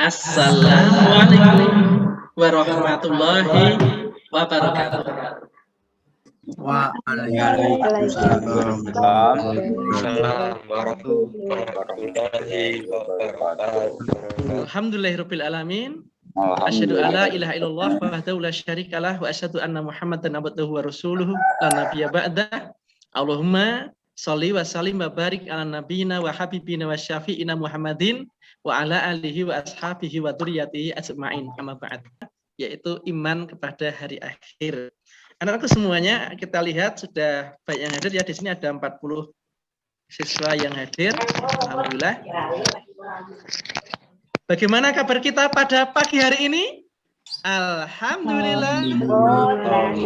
Assalamualaikum warahmatullahi wabarakatuh. Waalaikumsalam warahmatullahi wabarakatuh. Alhamdulillahirabbil alamin. Asyhadu alla ilaha illallah wahdahu la syarikalah wa asyhadu anna Muhammadan abduhu wa rasuluhu la nabiyya ba'da. Allahumma sholli wa sallim wa barik ala nabiyyina wa habibina wa syafi'ina Muhammadin wa ala alihi wa ashabihi wa dzurriyyatihi ajmain. Amma ba'd. Yaitu iman kepada hari akhir. Anak-anakku semuanya, kita lihat sudah banyak yang hadir ya. Di sini ada 40 siswa yang hadir. Alhamdulillah. Bagaimana kabar kita pada pagi hari ini? Alhamdulillah.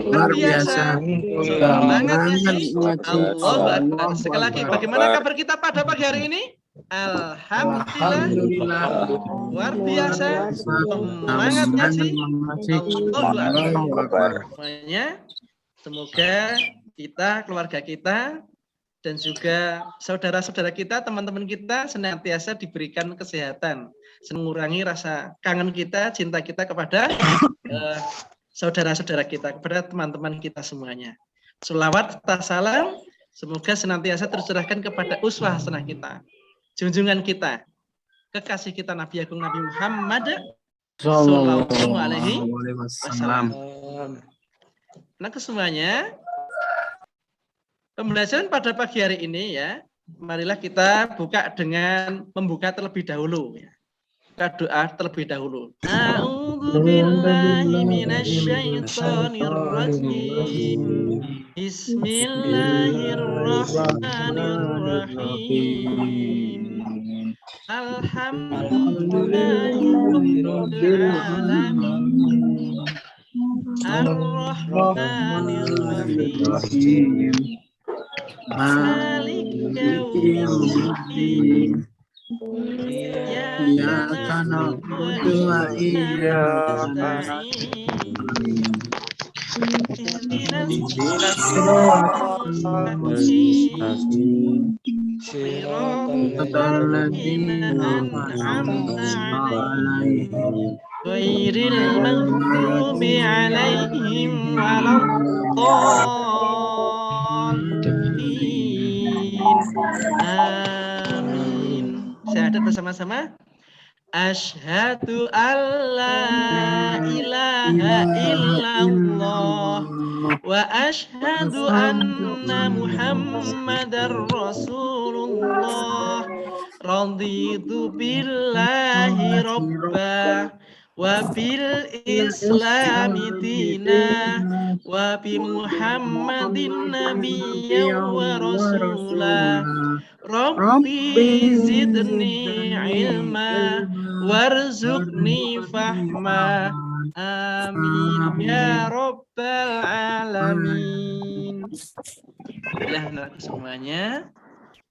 Luar biasa. Semangatnya sih. Allahu Akbar. Sekali lagi, bagaimana kabar kita pada pagi hari ini? Alhamdulillah. Luar biasa. Semangatnya sih. Allahu Akbar. Semuanya, semoga kita, keluarga kita, dan juga saudara-saudara kita, teman-teman kita senantiasa diberikan kesehatan, mengurangi rasa kangen kita, cinta kita kepada saudara-saudara kita, kepada teman-teman kita semuanya. Sholawat, salam, semoga senantiasa tercurahkan kepada uswah hasanah kita, junjungan kita, kekasih kita Nabi Agung Nabi Muhammad Sallallahu Alaihi Wasallam. Nah, semuanya, pembelajaran pada pagi hari ini ya, marilah kita buka dengan membuka terlebih dahulu ya. Kita doa terlebih dahulu. A'udzubillahi minasyaitonirrajim. Bismillahirrahmanirrahim. Alhamdulillahirabbil alamin. Ar-Rahmanir-Rahim. Maliki yaumiddin. Iyyaka na'budu wa iyyaka nasta'in. Ihdinas siratal mustaqim. Shiratal ladzina an'amta 'alaihim. Ghairil maghdubi 'alaihim waladdallin. Amin. Syahadat bersama-sama. Asyhadu alla ilaha illallah wa asyhadu anna Muhammadar Rasulullah. Raditu billahi rabba wa bil islami dina wa bi Muhammadin nabiyyan wa rasula. Rabbi zidni ilma warzuqni fahma. Amin ya rabbal alamin. Alhamdulillah, semuanya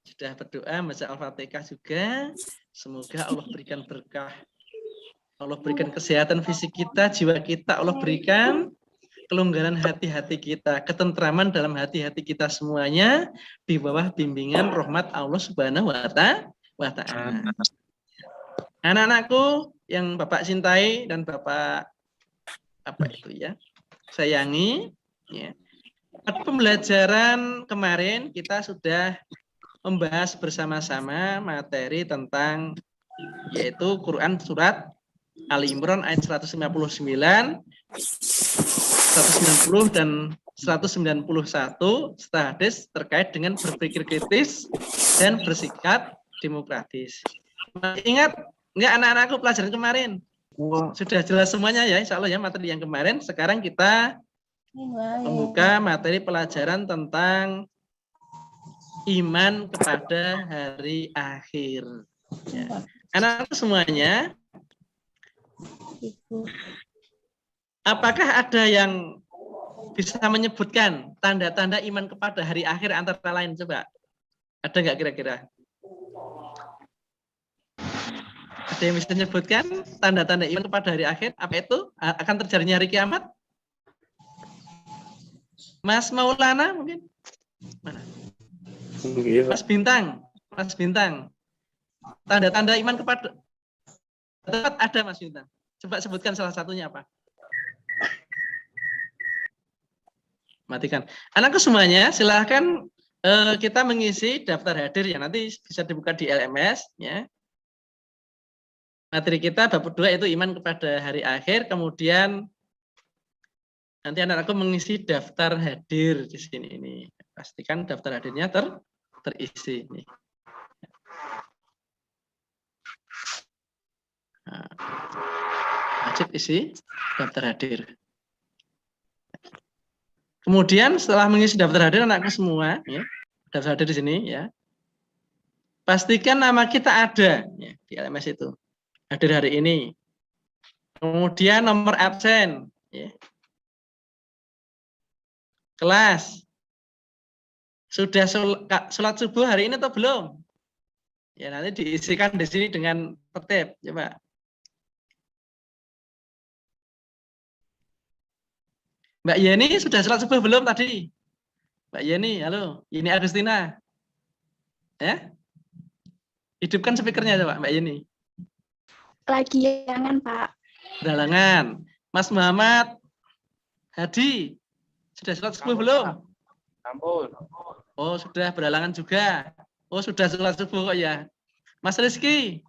sudah berdoa baca Al-Fatihah juga. Semoga Allah berikan berkah, Allah berikan kesehatan fisik kita, jiwa kita, Allah berikan kelonggaran hati-hati kita, ketentraman dalam hati-hati kita semuanya di bawah bimbingan rahmat Allah Subhanahu wa Ta'ala. Anak-anakku yang Bapak cintai dan Bapak sayangi, ya. Pada pembelajaran kemarin kita sudah membahas bersama-sama materi tentang yaitu Quran surat Ali Imran ayat 159, 190 dan 191 serta hadis terkait dengan berpikir kritis dan bersikap demokratis. Ingat enggak anak-anakku pelajaran kemarin? Sudah jelas semuanya ya, insya Allah ya materi yang kemarin. Sekarang kita membuka materi pelajaran tentang iman kepada hari akhir. Ya. Anak-anak semuanya, apakah ada yang bisa menyebutkan tanda-tanda iman kepada hari akhir antara lain? Coba, ada nggak kira-kira? Ada yang bisa menyebutkan tanda-tanda iman kepada hari akhir? Apa itu? Akan terjadinya hari kiamat? Mas Maulana mungkin? Mana? Mas Bintang. Tanda-tanda iman kepada Tempat ada Mas Yunta. Coba sebutkan salah satunya apa? Matikan. Anakku semuanya, silahkan kita mengisi daftar hadir ya. Nanti bisa dibuka di LMS ya. Materi kita bab 2 itu iman kepada hari akhir. Kemudian nanti anak-anakku mengisi daftar hadir di sini ini. Pastikan daftar hadirnya terisi nih. Nah, wajib isi daftar hadir. Kemudian setelah mengisi daftar hadir anakku semua, ya, daftar hadir di sini ya. Pastikan nama kita ada ya, di LMS itu. Hadir hari ini. Kemudian nomor absen, ya. Kelas. Sudah sholat subuh hari ini atau belum? Ya nanti diisikan di sini dengan tertib, coba. Mbak Yeni sudah sholat subuh belum tadi? Mbak Yeni, halo. Yeni Agustina. Ya? Hidupkan speakernya coba Mbak Yeni. Lagi jangan Pak. Beralangan. Mas Muhammad Hadi. Sudah sholat subuh belum? Ampun. Oh, sudah beralangan juga. Oh, sudah sholat subuh kok ya. Mas Rizky.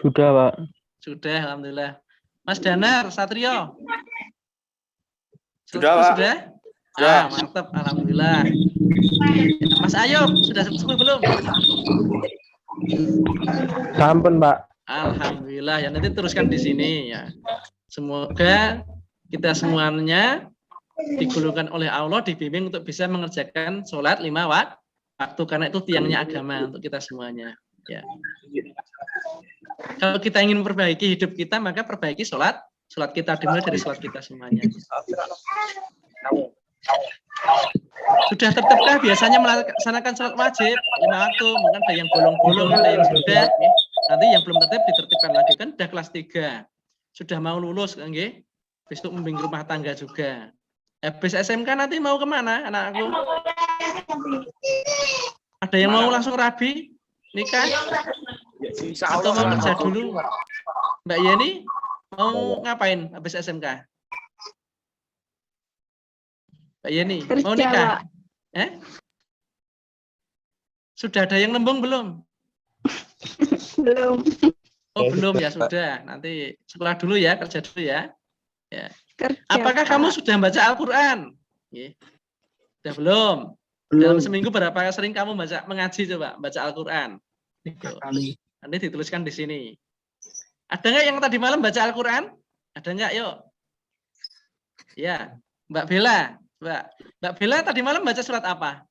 Sudah, Pak. Sudah, alhamdulillah. Mas Danar Satrio. Sudah, Pak. Sudah? Sudah. Mantap, alhamdulillah. Mas Ayub, sudah subuh belum? Sampun, Pak. Alhamdulillah. Ya nanti teruskan di sini ya. Semoga kita semuanya digolongkan oleh Allah, dibimbing untuk bisa mengerjakan sholat 5 waktu karena itu tiangnya agama untuk kita semuanya. Ya. Kalau kita ingin memperbaiki hidup kita, maka perbaiki sholat kita, dimulai dari sholat kita semuanya. Sudah tertibkah biasanya melaksanakan sholat wajib 5 waktu? Mungkin ada yang bolong-bolong, ada yang sudah. Nanti yang belum tertib ditertibkan lagi, kan sudah kelas 3. Sudah mau lulus, kan? Besok membimbing rumah tangga juga. Habis SMK nanti mau kemana anakku? Ada yang mau langsung rabi? Nikah? Atau mau kerja dulu? Mbak Yeni mau ngapain habis SMK? Mbak Yeni mau nikah? Sudah ada yang nembung belum? Belum. Oh belum ya, sudah. Nanti sekolah dulu ya, kerja dulu ya. Ya. Kerja, Apakah Pak. kamu sudah baca Al-Quran? Sudah belum? Dalam seminggu berapa sering kamu mengaji coba baca Al-Quran? Kali. Nanti dituliskan di sini. Ada nggak yang tadi malam baca Al-Quran? Ada nggak? Yuk. Ya, Mbak Bella. Mbak Bella tadi malam baca surat apa?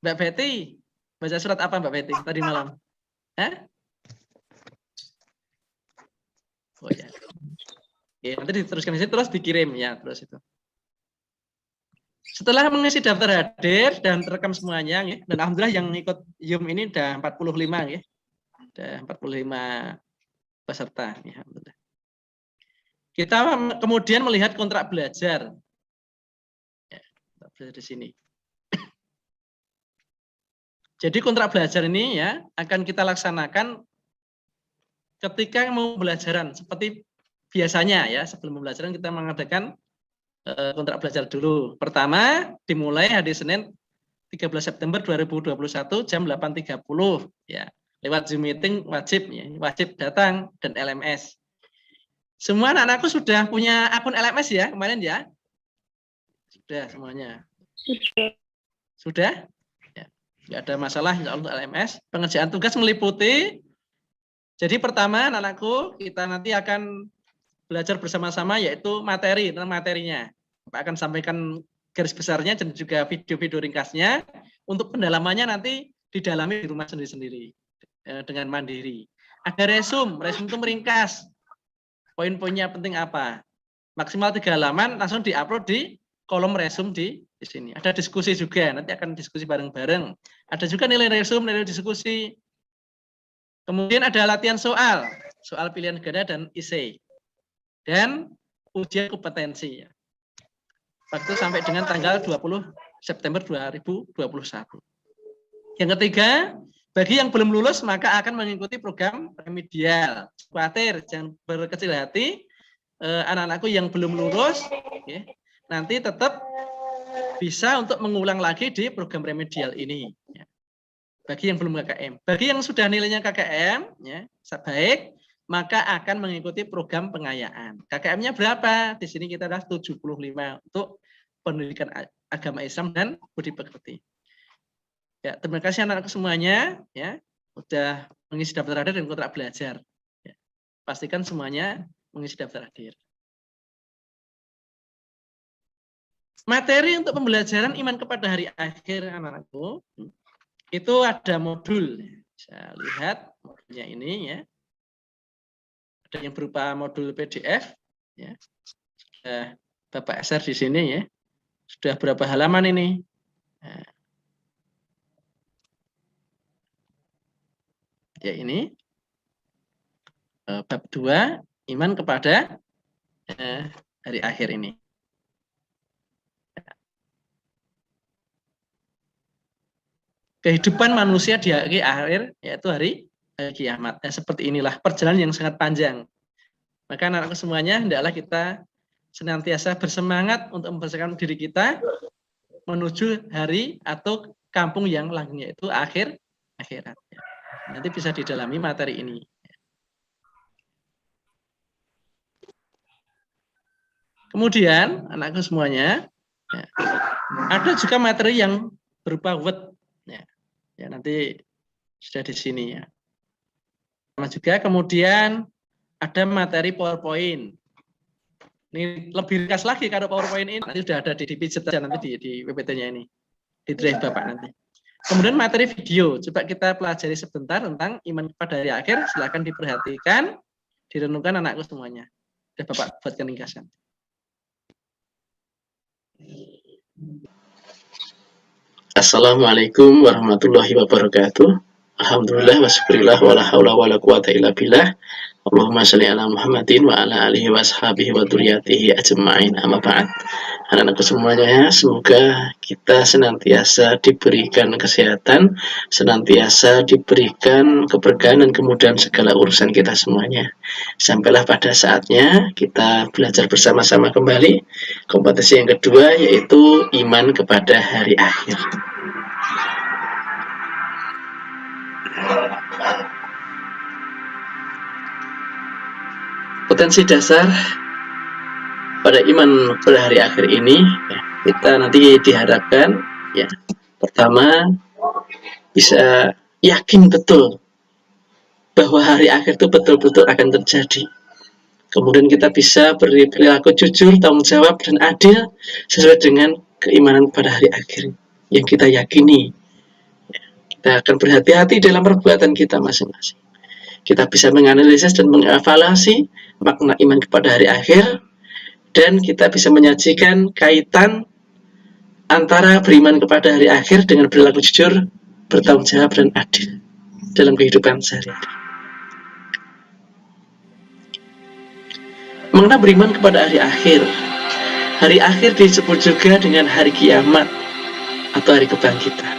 Mbak Betty baca surat apa Mbak Betty tadi malam? Oh ya. Oke, nanti diteruskan di sini terus dikirim ya, terus itu. Setelah mengisi daftar hadir dan terekam semuanya, ya, dan alhamdulillah yang ikut Zoom ini udah 45 ya. Udah 45 peserta ya, alhamdulillah. Kita kemudian melihat kontrak belajar. Ya, kontrak belajar di sini. Jadi kontrak belajar ini ya akan kita laksanakan ketika mau pembelajaran seperti biasanya ya, sebelum pembelajaran kita mengadakan kontrak belajar dulu. Pertama dimulai hari Senin 13 September 2021 jam 8.30 ya. Lewat Zoom meeting wajib ya, wajib datang dan LMS. Semua anak-anakku sudah punya akun LMS ya kemarin ya? Sudah semuanya. Sudah? Ya. Tidak ada masalah insya Allah LMS. Pengerjaan tugas meliputi. Jadi pertama anak-anakku kita nanti akan belajar bersama-sama yaitu materi, tentang materinya. Pak akan sampaikan garis besarnya dan juga video-video ringkasnya. Untuk pendalamannya nanti didalami di rumah sendiri-sendiri dengan mandiri. Ada resume itu meringkas. Poin-poinnya penting apa? Maksimal 3 halaman langsung diupload di kolom resume di sini. Ada diskusi juga, nanti akan diskusi bareng-bareng. Ada juga nilai resume, nilai diskusi. Kemudian ada latihan soal pilihan ganda dan essay. Dan ujian kompetensi. waktu sampai dengan tanggal 20 September 2021. Yang ketiga, bagi yang belum lulus maka akan mengikuti program remedial. Khawatir, jangan berkecil hati. Anak-anakku yang belum lulus, ya, nanti tetap bisa untuk mengulang lagi di program remedial ini. Ya. Bagi yang belum KKM. Bagi yang sudah nilainya KKM, ya, baik, maka akan mengikuti program pengayaan. KKM-nya berapa? Di sini kita adalah 75 untuk pendidikan agama Islam dan budi pekerti. Ya, terima kasih anak-anakku semuanya, ya, sudah mengisi daftar hadir dan kontrak belajar. Ya, pastikan semuanya mengisi daftar hadir. Materi untuk pembelajaran iman kepada hari akhir anak-anakku itu ada modul. Saya lihat modulnya ini, ya. Ada yang berupa modul PDF, ya. Sudah Bapak share di sini, ya. Sudah berapa halaman ini? Nah. Ya, ini bab 2 iman kepada hari akhir ini. Kehidupan manusia di hari akhir yaitu hari kiamat. Seperti inilah perjalanan yang sangat panjang. Maka anak-anak semuanya hendaklah kita senantiasa bersemangat untuk mempersiapkan diri kita menuju hari atau kampung yang langgeng, yaitu akhirat. Nanti bisa didalami materi ini. Kemudian anakku semuanya, ya, ada juga materi yang berupa Word. Ya, nanti sudah di sini, ya. Sama juga kemudian ada materi PowerPoint. Ini lebih ringkas lagi kalau PowerPoint ini nanti sudah ada di pijat saja nanti di PPT-nya ini, di drive Bapak nanti. Kemudian materi video, coba kita pelajari sebentar tentang iman pada hari akhir. Silakan diperhatikan, direnungkan anakku semuanya. Sudah Bapak buatkan ringkasan. Assalamualaikum warahmatullahi wabarakatuh. Alhamdulillah wa syukurillah wa la haula wa la quwata illa billah. Allahumma shalli ala Muhammadin wa ala alihi wa ashabihi wa dzurriyyatihi ajma'in. Amma ba'd. Anak-anakku semuanya, ya, semoga kita senantiasa diberikan kesehatan, senantiasa diberikan keberkahan dan kemudahan segala urusan kita semuanya. Sampailah pada saatnya kita belajar bersama-sama kembali kompetensi yang kedua, yaitu iman kepada hari akhir. Potensi dasar pada iman pada hari akhir ini, ya, kita nanti diharapkan, ya, pertama bisa yakin betul bahwa hari akhir itu betul-betul akan terjadi. Kemudian kita bisa berperilaku jujur, tanggung jawab, dan adil sesuai dengan keimanan pada hari akhir yang kita yakini. Kita akan berhati-hati dalam perbuatan kita masing-masing. Kita bisa menganalisis dan mengevaluasi makna iman kepada hari akhir, dan kita bisa menyajikan kaitan antara beriman kepada hari akhir dengan berlaku jujur, bertanggung jawab, dan adil dalam kehidupan sehari-hari. Makna beriman kepada hari akhir. Hari akhir disebut juga dengan hari kiamat atau hari kebangkitan.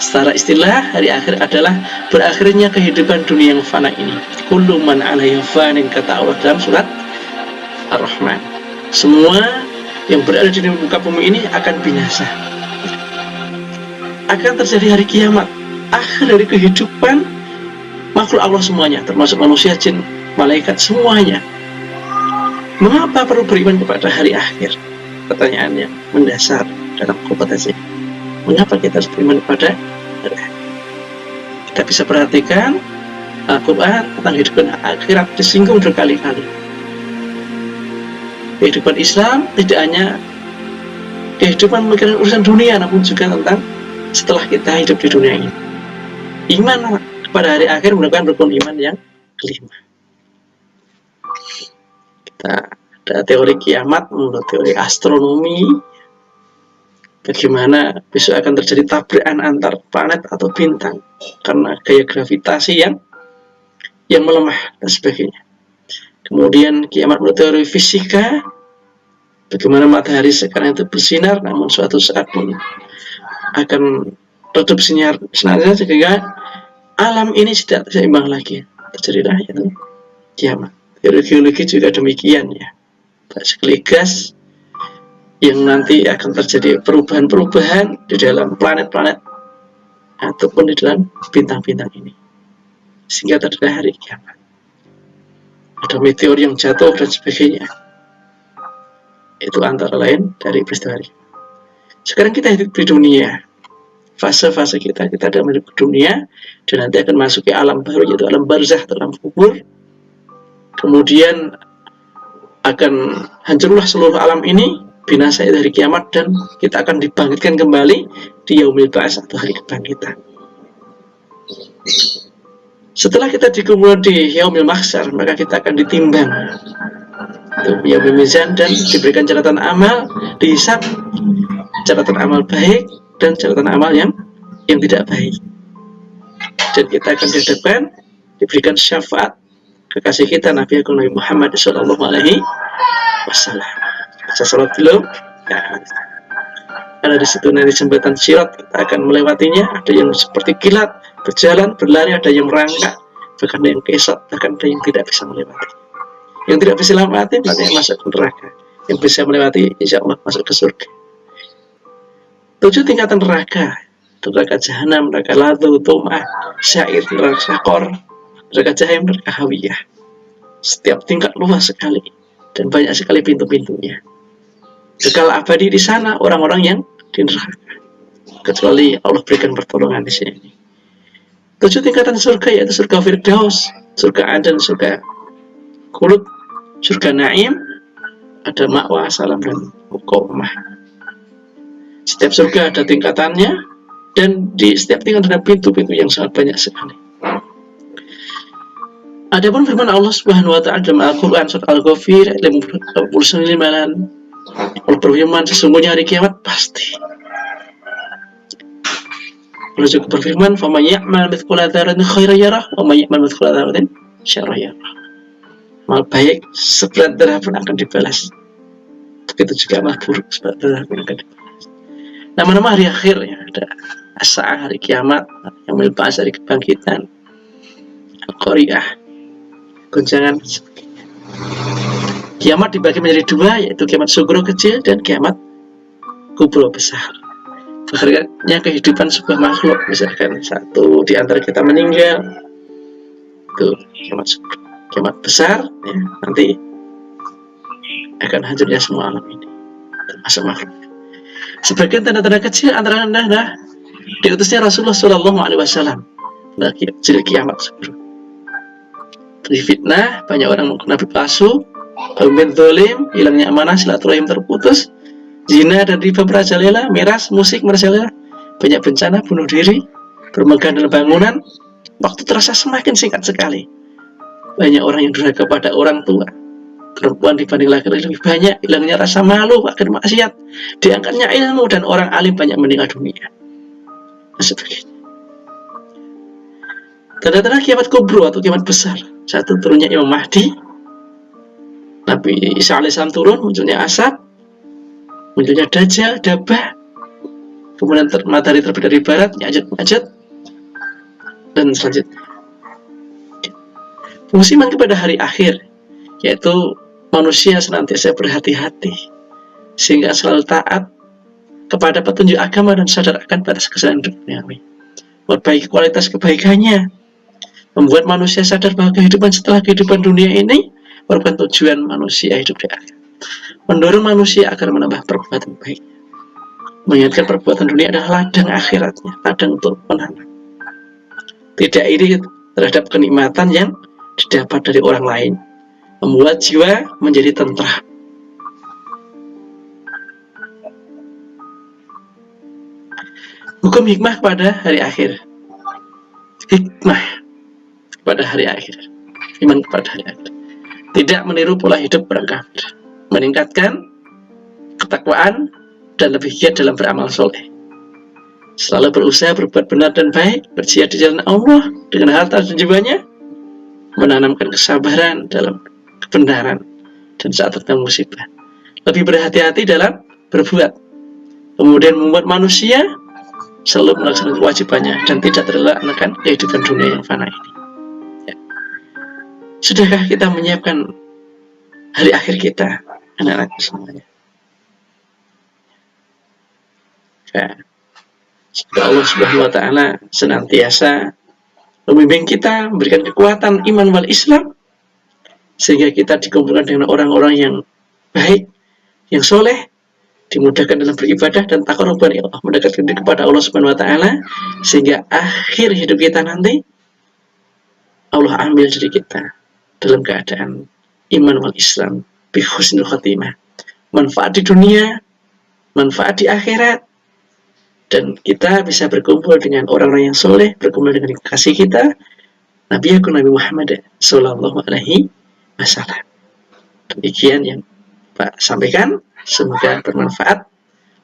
Secara istilah, hari akhir adalah berakhirnya kehidupan dunia yang fana ini. Kullu man 'alaiha fanin, kata Allah dalam surat Ar-Rahman. Semua yang berada di muka bumi ini akan binasa. Akan terjadi hari kiamat, akhir dari kehidupan makhluk Allah semuanya, termasuk manusia, jin, malaikat, semuanya. Mengapa perlu beriman kepada hari akhir? Pertanyaannya mendasar dalam kompetensi. Mengapa kita harus beriman kepada hari akhir? Kita bisa perhatikan Al-Quran tentang kehidupan akhirat disinggung berkali-kali. Kehidupan Islam tidak hanya kehidupan memikirkan urusan dunia, namun juga tentang setelah kita hidup di dunia ini. Iman kepada hari akhir merupakan rukun iman yang kelima. Kita ada teori kiamat menurut teori astronomi, bagaimana besok akan terjadi tabrakan antar planet atau bintang karena gaya gravitasi yang melemah dan sebagainya. Kemudian kiamat menurut teori fisika, Bagaimana matahari sekarang itu bersinar, namun suatu saat pun akan redup sinarnya sehingga alam ini tidak seimbang lagi. Terjadilah itu kiamat. Geologi juga demikian ya. Sekali gas yang nanti akan terjadi perubahan-perubahan di dalam planet-planet ataupun di dalam bintang-bintang ini. Sehingga terjadi hari kiamat. Ada meteor yang jatuh dan sebagainya. Itu antara lain dari peristiwa hari. Sekarang kita hidup di dunia. Fase-fase kita ada hidup di dunia dan nanti akan masuk ke alam baru, yaitu alam barzakh, alam kubur. Kemudian akan hancurlah seluruh alam ini, binasa dari kiamat, dan kita akan dibangkitkan kembali di yaumil ba'ats atau hari kebangkitan. Setelah kita dikumpulkan di yaumil mahsyar, maka kita akan ditimbang itu yaumil mizan dan diberikan catatan amal, dihisab catatan amal baik dan catatan amal yang tidak baik. Dan kita akan dihadapkan, diberikan syafaat kekasih kita Nabi Agung Nabi Muhammad sallallahu alaihi wasallam. Saya salat dulu. Nah, ada di situ nanti jembatan sirat, kita akan melewatinya. Ada yang seperti kilat berjalan, berlari, ada yang merangkak, bahkan ada yang kesot, bahkan ada yang tidak bisa melewati. Yang tidak bisa melewati berarti yang masuk ke neraka. Yang bisa melewati insya Allah masuk ke surga. 7 tingkatan neraka: neraka jahanam, neraka ladhu, tumah, syair, neraka syakor, neraka jahim, neraka hawiyah. Setiap tingkat luas sekali dan banyak sekali pintu-pintunya. Kekal abadi di sana orang-orang yang di neraka, kecuali Allah berikan pertolongan di sini. 7 tingkatan surga yaitu surga Firdaus, surga Aden, surga Khulud, surga Naim, ada ma'wa, salam, dan muqammah. Setiap surga ada tingkatannya, dan di setiap tingkatan ada pintu-pintu yang sangat banyak sekali. Adapun firman Allah Subhanahu wa taala dalam Al-Qur'an surat Al-Ghafir ayat 59, Allah berfirman, sesungguhnya hari kiamat pasti. Allah juga berfirman, "Faman ya'mal mithqala dzarratin khairan yarah, wa man ya'mal mithqala dzarratin syarran yarah." Amal baik seberat darah pun akan dibalas. Begitu juga amal buruk seberat darah pun akan dibalas. Nama-nama hari akhir ya, ada as-sa'ah, hari kiamat, yaumil ba'ats, hari kebangkitan, al-qari'ah, goncangan. Kiamat dibagi menjadi 2, yaitu kiamat sugro kecil dan kiamat kubro besar. Akhirnya kehidupan sebuah makhluk, misalkan satu di antara kita meninggal, itu kiamat sugro. Kiamat besar ya, nanti akan hancurnya semua alam ini termasuk makhluk. Sebagian tanda-tanda kecil antara adalah diutusnya Rasulullah SAW lagi kecil kiamat sugro. Fitnah, banyak orang mengaku nabi palsu, pemimpin zalim, hilangnya amanah, silaturahim terputus, zina dan riba merajalela, miras, musik merajalela, banyak bencana, bunuh diri, bermegah dalam bangunan. Waktu terasa semakin singkat sekali. Banyak orang yang durhaka pada orang tua, perempuan dibanding laki-laki lebih banyak, hilangnya rasa malu, akhir maksiat, diangkatnya ilmu, dan orang alim banyak meninggal dunia. Sebagainya. Tanda-tanda kiamat kubro atau kiamat besar: 1, turunnya Imam Mahdi, Nabi Isa alaihissalam turun, munculnya asap, munculnya Dajjal, Dabah, kemudian matahari terbit dari barat, Ya'juj, dan selanjutnya. Fungsi iman kepada hari akhir yaitu manusia senantiasa berhati-hati sehingga selalu taat kepada petunjuk agama dan sadar akan batas kesalahan duniawi, memperbaiki kualitas kebaikannya, membuat manusia sadar bahwa kehidupan setelah kehidupan dunia ini merupakan tujuan manusia hidup di akhirat, mendorong manusia agar menambah perbuatan baik, mengingatkan perbuatan dunia adalah ladang akhiratnya, ladang untuk menanam, tidak iri terhadap kenikmatan yang didapat dari orang lain, membuat jiwa menjadi tentram. Hukum hikmah pada hari akhir. Hikmah pada hari akhir, iman kepada hari akhir, tidak meniru pola hidup orang kafir, meningkatkan ketakwaan dan lebih giat dalam beramal soleh, selalu berusaha berbuat benar dan baik, berjihad di jalan Allah dengan harta dan jiwanya, menanamkan kesabaran dalam kebenaran dan saat terkena musibah, lebih berhati-hati dalam berbuat, kemudian membuat manusia selalu melaksanakan kewajibannya dan tidak terlena kehidupan dunia yang fana ini. Ya. Sudahkah kita menyiapkan hari akhir kita, anak-anak semuanya? Ya. Semoga Allah Subhanahu wa taala senantiasa membimbing kita, memberikan kekuatan iman wal Islam, sehingga kita dikumpulkan dengan orang-orang yang baik, yang soleh, dimudahkan dalam beribadah dan taqarruban ya Allah, mendekatkan diri kepada Allah Subhanahu wa taala, sehingga akhir hidup kita nanti Allah ambil diri kita dalam keadaan iman wal Islam bi husnul khatimah. Manfaat di dunia, manfaat di akhirat, dan kita bisa berkumpul dengan orang-orang yang soleh, berkumpul dengan kasih kita, Nabi Muhammad sallallahu alaihi wasallam. Demikian yang Pak sampaikan, semoga bermanfaat.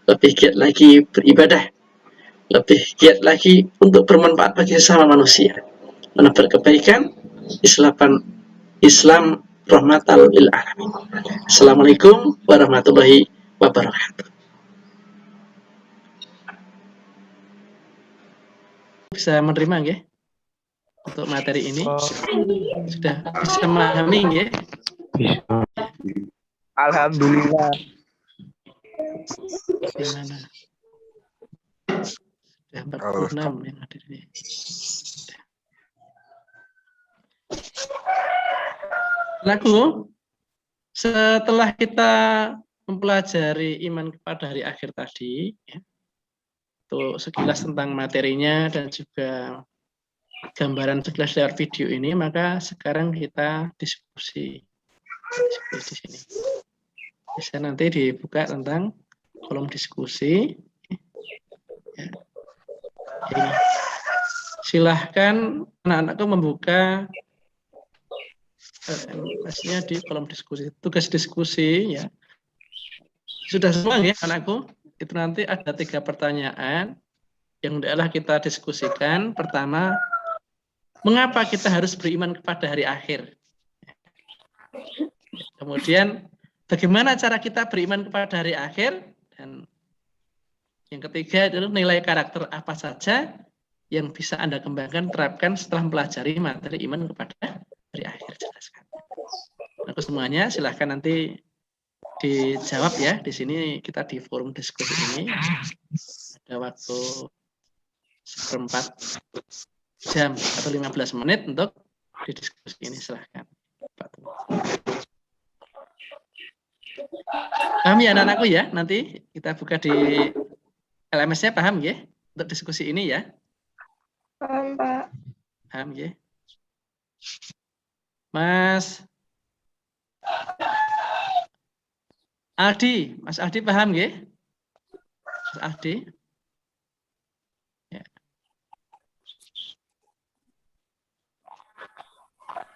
Lebih giat lagi beribadah, lebih giat lagi untuk bermanfaat bagi sesama manusia, menebar kebaikan, Islam rahmatan lil alamin. Assalamualaikum warahmatullahi wabarakatuh. Bisa menerima nggih untuk materi ini? Sudah bisa memahami nggih? Alhamdulillah. Gimana? Sudah 46 yang hadir ini. Lalu setelah kita mempelajari iman kepada hari akhir tadi, ya, untuk sekilas tentang materinya dan juga gambaran sekilas lewat video ini, maka sekarang kita diskusi di sini. Bisa nanti dibuka tentang kolom diskusi. Ya. Ini. Silahkan anak-anakku membuka maksudnya di kolom diskusi, tugas diskusi ya. Sudah semua ya anakku? Itu nanti ada 3 pertanyaan yang adalah kita diskusikan. Pertama, mengapa kita harus beriman kepada hari akhir? Kemudian, bagaimana cara kita beriman kepada hari akhir? Dan yang ketiga adalah nilai karakter apa saja yang bisa Anda kembangkan, terapkan setelah mempelajari materi iman kepada hari akhir. Jelaskan. Aku semuanya silahkan nanti dijawab ya. Di sini kita di forum diskusi ini ada waktu 1/4 jam atau 15 menit untuk di diskusi ini. Silahkan. Paham ya anak-anakku ya? Nanti kita buka di LMS-nya, paham ya? Untuk diskusi ini ya? Paham, Pak. Paham ya? Mas Aldi, Mas Aldi paham ya? Mas Aldi? Ya.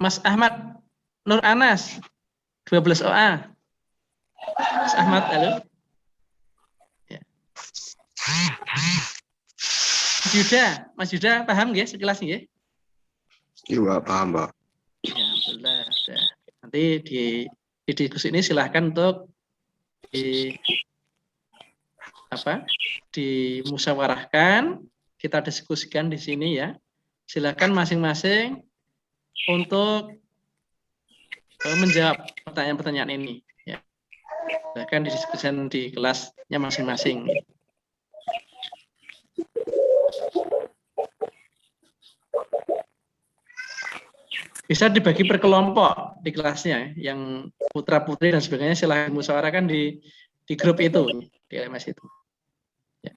Mas Ahmad Nur Anas, 12 OA. Mas Ahmad, halo. Ya. Mas Yuda paham ya sekilas ya? Iya, paham, Pak. Ya, alhamdulillah. Nanti di diskusi ini silahkan untuk dimusyawarahkan, kita diskusikan di sini ya. Silakan masing-masing untuk menjawab pertanyaan-pertanyaan ini ya. Silakan didiskusikan di kelasnya masing-masing. Bisa dibagi per kelompok di kelasnya, yang putra-putri dan sebagainya silahkan musyawarahkan di grup itu, di LMS itu. Ya.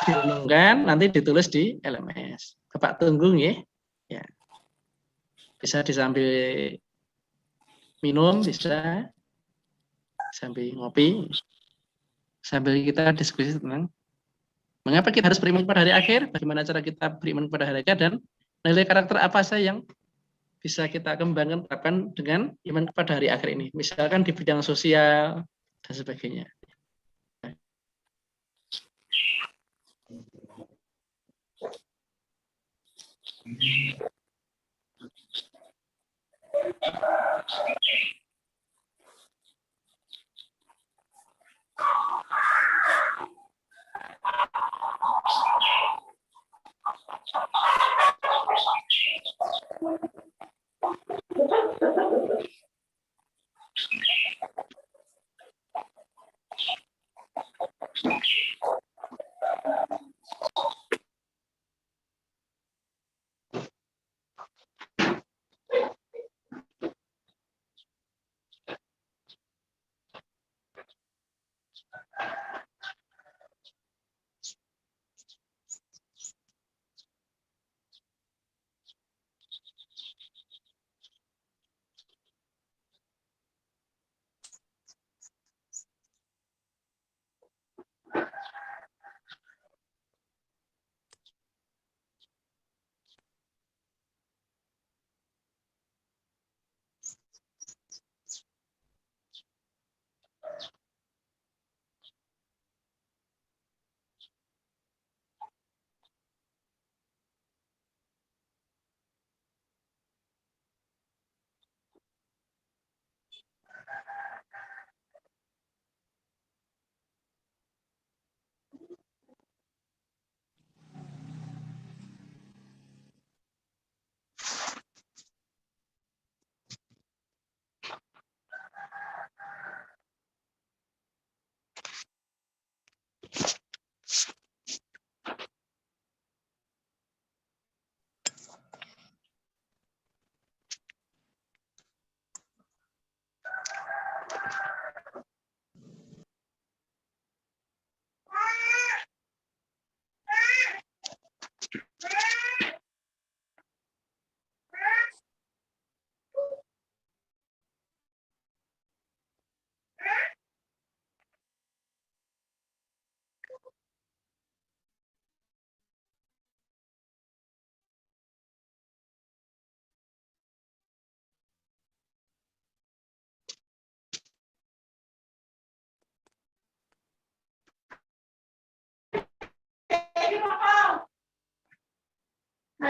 Diumumkan, nanti ditulis di LMS. Bapak tunggu ya. Ya. Bisa disambil minum, bisa sambil ngopi, sambil kita diskusi tentang mengapa kita harus beriman pada hari akhir, bagaimana cara kita beriman pada hari akhir, dan nilai karakter apa saja yang bisa kita kembangkan, terapkan dengan iman kepada hari akhir ini. Misalkan di bidang sosial dan sebagainya.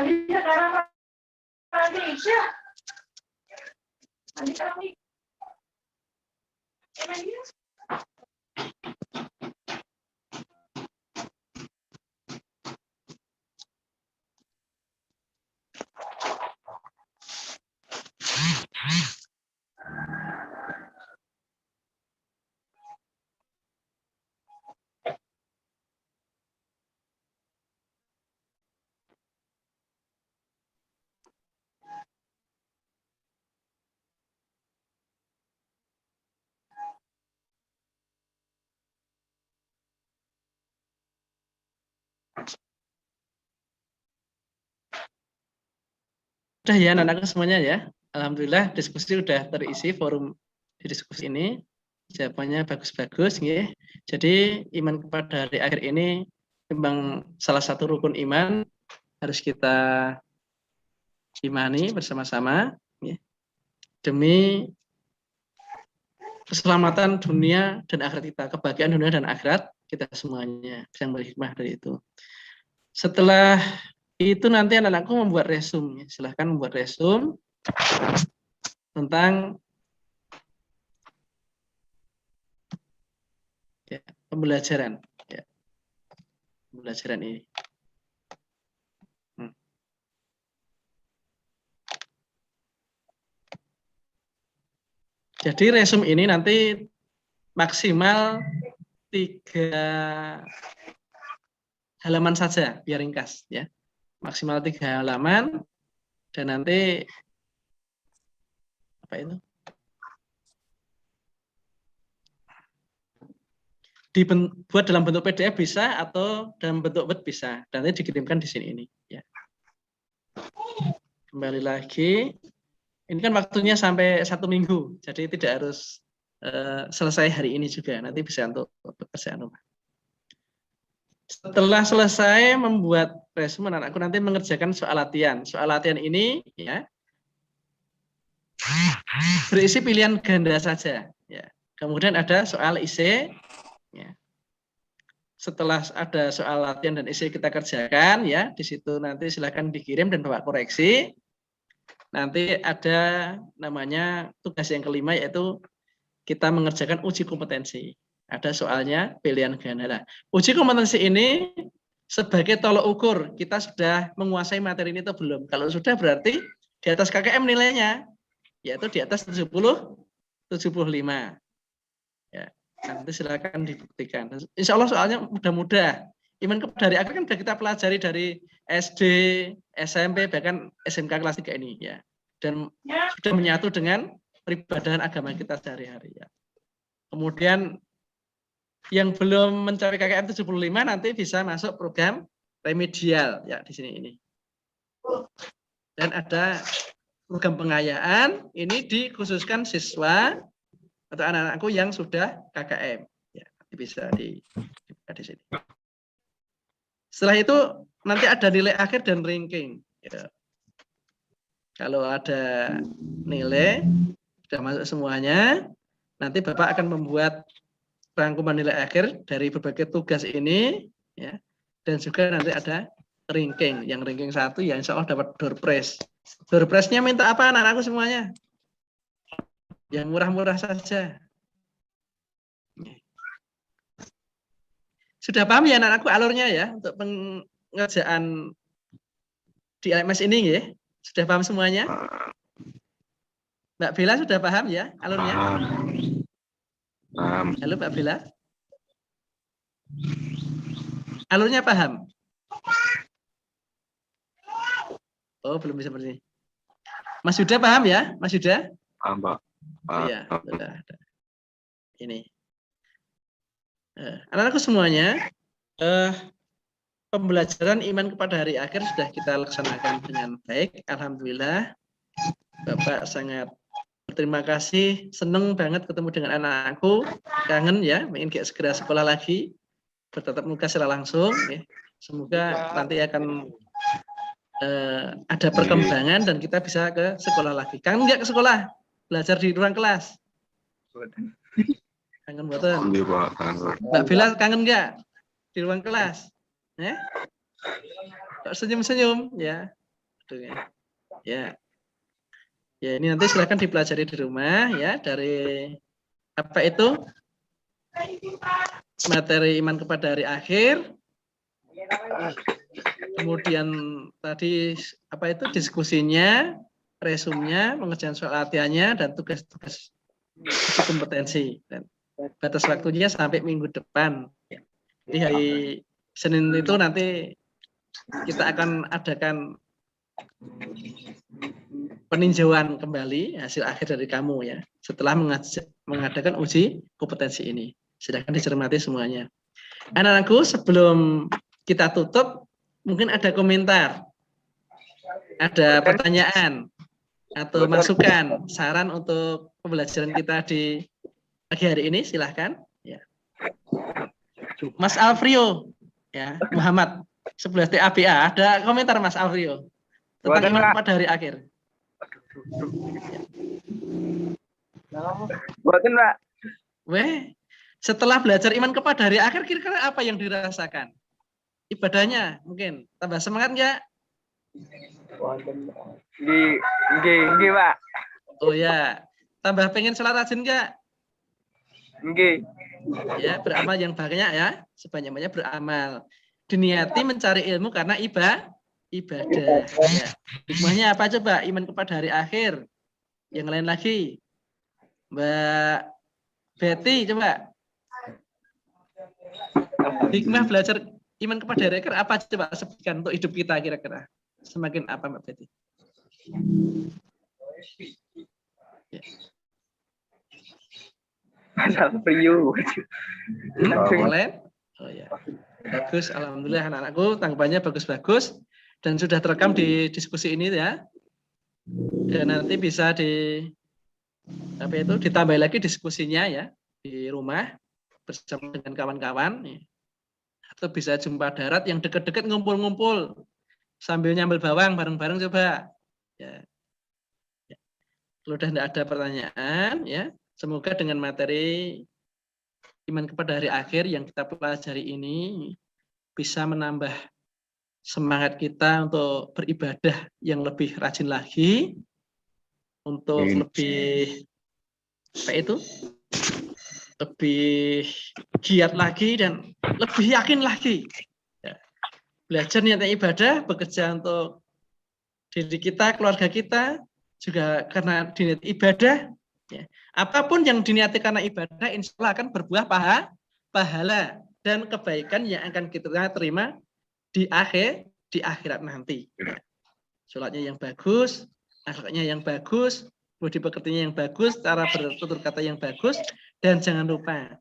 Mandi sekarang mandi Isya. Mandi sekarang nih. Mandi. Udah ya anak-anak semuanya ya. Alhamdulillah diskusi udah terisi forum di diskusi ini. Jawabannya bagus-bagus ya. Jadi iman kepada hari akhir ini memang salah satu rukun iman harus kita imani bersama-sama ya. Demi keselamatan dunia dan akhirat kita, kebahagiaan dunia dan akhirat kita semuanya yang berhikmah dari itu. Setelah itu nanti anak-anakku membuat resume, silahkan membuat resume tentang ya, pembelajaran ini. Jadi resume ini nanti maksimal 3 halaman saja, biar ringkas ya. Maksimal 3 halaman dan nanti apa itu? Dibuat dalam bentuk PDF bisa atau dalam bentuk Word bisa. Dan nanti dikirimkan di sini ini ya. Kembali lagi. Ini kan waktunya sampai 1 minggu, jadi tidak harus selesai hari ini juga. Nanti bisa untuk pekerjaan rumah. Setelah selesai membuat resume, anak-anakku nanti mengerjakan soal latihan. Soal latihan ini ya berisi pilihan ganda saja. Ya. Kemudian ada soal isi. Ya. Setelah ada soal latihan dan isi kita kerjakan, ya di situ nanti silakan dikirim dan bawa koreksi. Nanti ada namanya tugas yang kelima yaitu kita mengerjakan uji kompetensi. Ada soalnya pilihan ganda. Nah, uji kompetensi ini sebagai tolok ukur kita sudah menguasai materi ini atau belum. Kalau sudah berarti di atas KKM nilainya, yaitu di atas 70, 75. Ya, nanti silakan dibuktikan. Insya Allah soalnya mudah-mudah. Iman dari akhir kan sudah kita pelajari dari SD, SMP, bahkan SMK kelas 3 ini ya. Dan sudah menyatu dengan peribadahan agama kita sehari-hari ya. Kemudian yang belum mencapai KKM 75 nanti bisa masuk program remedial ya di sini ini. Dan ada program pengayaan ini dikhususkan siswa atau anak-anakku yang sudah KKM ya, bisa di sini. Setelah itu nanti ada nilai akhir dan ranking. Ya. Kalau ada nilai sudah masuk semuanya, nanti Bapak akan membuat rangkuman nilai akhir dari berbagai tugas ini, ya. Dan juga nanti ada ranking. Yang ranking 1 ya insya Allah dapat door prize. Door prize-nya minta apa anak-anakku semuanya? Yang murah-murah saja. Sudah paham ya anak-anakku alurnya ya untuk pengerjaan di LMS ini ya? Sudah paham semuanya? Mbak Bella sudah paham ya alurnya? Paham. Halo Mbak Bella? Alurnya paham? Oh belum bisa seperti ini. Mas Yuda paham ya? Mas Yuda? Paham, Pak. Iya, sudah ada. Ini. Anak-anakku semuanya, pembelajaran iman kepada hari akhir sudah kita laksanakan dengan baik. Alhamdulillah, Bapak sangat berterima kasih, senang banget ketemu dengan anak-anakku, kangen ya, ingin segera sekolah lagi, bertatap muka secara langsung. Ya. Semoga nanti akan ada perkembangan dan kita bisa ke sekolah lagi. Kangen nggak ke sekolah? Belajar di ruang kelas? Kangen betul. Mbak Bella kangen nggak di ruang kelas? Kok senyum-senyum ya? Aduh, ya. Ya, ini nanti silakan dipelajari di rumah ya, dari apa itu? Materi iman kepada hari akhir. Kemudian tadi apa itu diskusinya, resumnya, pengerjaan soal latihannya, dan tugas-tugas kompetensi. Dan batas waktunya sampai minggu depan. Di hari Senin itu nanti kita akan adakan peninjauan kembali hasil akhir dari kamu ya, setelah mengadakan uji kompetensi ini. Silakan dicermati semuanya. Anak-anakku, sebelum kita tutup, mungkin ada komentar, ada pertanyaan, atau masukan, saran untuk pembelajaran kita di pagi hari ini, silahkan. Ya. Mas Alfrio, ya, Muhammad, 11 TABA, ada komentar Mas Alfrio tentang iman pada hari akhir. Buatin, Pak. Weh, setelah belajar iman kepada hari akhir, kira-kira apa yang dirasakan? Ibadahnya mungkin tambah semangat nggak? Nggih, Pak. Oh ya, tambah pengen sholat rajin nggak? Nggih. Ya, beramal yang banyak ya, sebanyak-banyak beramal. Diniati mencari ilmu karena ibadah. Ya. Hikmahnya apa coba? Iman kepada hari akhir. Yang lain lagi, Mbak Betty coba. Hikmah belajar iman kepada hari akhir apa coba sebutkan untuk hidup kita kira-kira? Semakin apa Mbak Betty? Ya. Boleh? Oh ya. Bagus, alhamdulillah anak-anakku tanggapannya bagus-bagus dan sudah terekam di diskusi ini ya. Dan nanti bisa ditambah lagi diskusinya ya di rumah bersama dengan kawan-kawan ya. Atau bisa jumpa darat yang dekat-dekat ngumpul-ngumpul sambil nyambel bawang bareng-bareng coba. Ya. Kalau udah tidak ada pertanyaan ya, semoga dengan materi iman kepada hari akhir yang kita pelajari ini bisa menambah semangat kita untuk beribadah yang lebih rajin lagi, untuk lebih lebih giat lagi dan lebih yakin lagi. Ya. Belajar niatnya ibadah, bekerja untuk diri kita, keluarga kita, juga karena diniat ibadah. Ya. Apapun yang diniati karena ibadah, insya Allah akan berbuah pahala dan kebaikan yang akan kita terima di akhirat nanti. Ya. Sholatnya yang bagus, akhlaknya yang bagus, budi pekertinya yang bagus, cara bertutur kata yang bagus, dan jangan lupa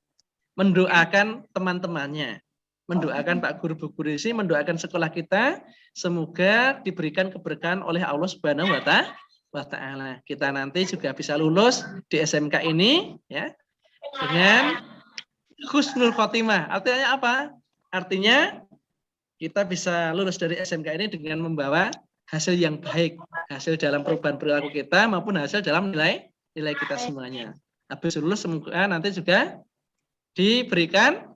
mendoakan teman-temannya, mendoakan Pak Guru Bu Guru isi, mendoakan sekolah kita, semoga diberikan keberkahan oleh Allah Subhanahu wa Ta'ala. Kita nanti juga bisa lulus di SMK ini ya dengan husnul khotimah. Artinya apa? Artinya kita bisa lulus dari SMK ini dengan membawa hasil yang baik, hasil dalam perubahan perilaku kita maupun hasil dalam nilai kita semuanya. Habis lulus semoga nanti juga diberikan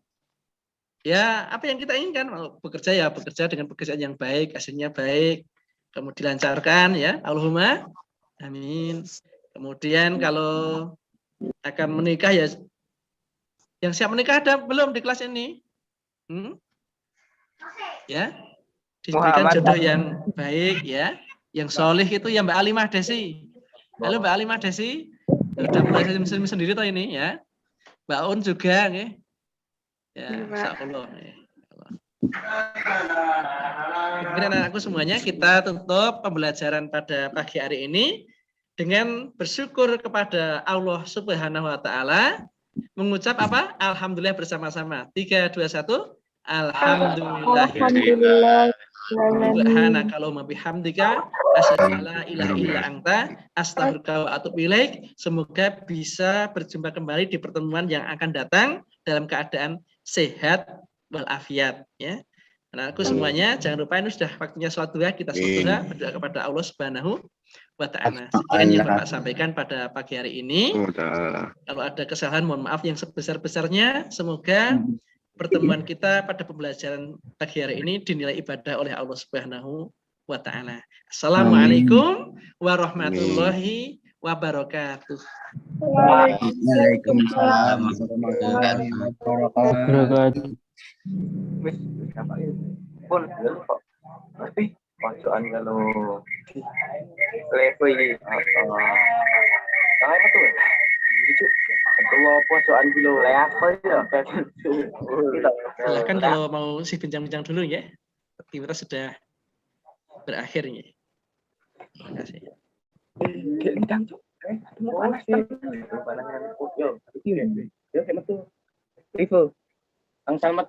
ya apa yang kita inginkan. Bekerja ya bekerja dengan pekerjaan yang baik, hasilnya baik, kemudian dilancarkan ya. Allahumma amin. Kemudian kalau akan menikah ya, yang siap menikah ada belum di kelas ini? Ya, diberikan jodoh yang baik ya, yang solih itu ya Mbak Alimah Desi. Halo Mbak Alimah Desi, udah mulai sendiri toh ini ya. Mbak Un juga nih. Ya, insyaallah. Kemudian anakku semuanya, kita tutup pembelajaran pada pagi hari ini dengan bersyukur kepada Allah Subhanahu wa Ta'ala, mengucap apa? Alhamdulillah bersama-sama. 3, 2, 1. Alhamdulillah. Subhanakallahumma bihamdika asyhadu an la ilaha illa anta astaghfiruka wa atubu ilaik. Semoga bisa berjumpa kembali di pertemuan yang akan datang dalam keadaan sehat walafiat ya. Anakku semuanya, jangan lupa ini sudah waktunya sholat duha, kita sholat duha, berdoa kepada Allah Subhanahu wa Ta'ala. Sekian yang Bapak sampaikan pada pagi hari ini. Kalau ada kesalahan mohon maaf yang sebesar-besarnya. Semoga pertemuan kita pada pembelajaran pagi hari ini dinilai ibadah oleh Allah Subhanahu wa taala. Assalamualaikum warahmatullahi wabarakatuh. Waalaikumsalam warahmatullahi wabarakatuh. Wis, apa ya? Pun kok. Tapi pojokan kalau level ini apa tuh? Itu ketua pojokan dulu level ya. Silahkan kalau mau sih bincang-bincang dulu ya. Aktivitas sudah berakhir ya. Terima kasih. Ang selamat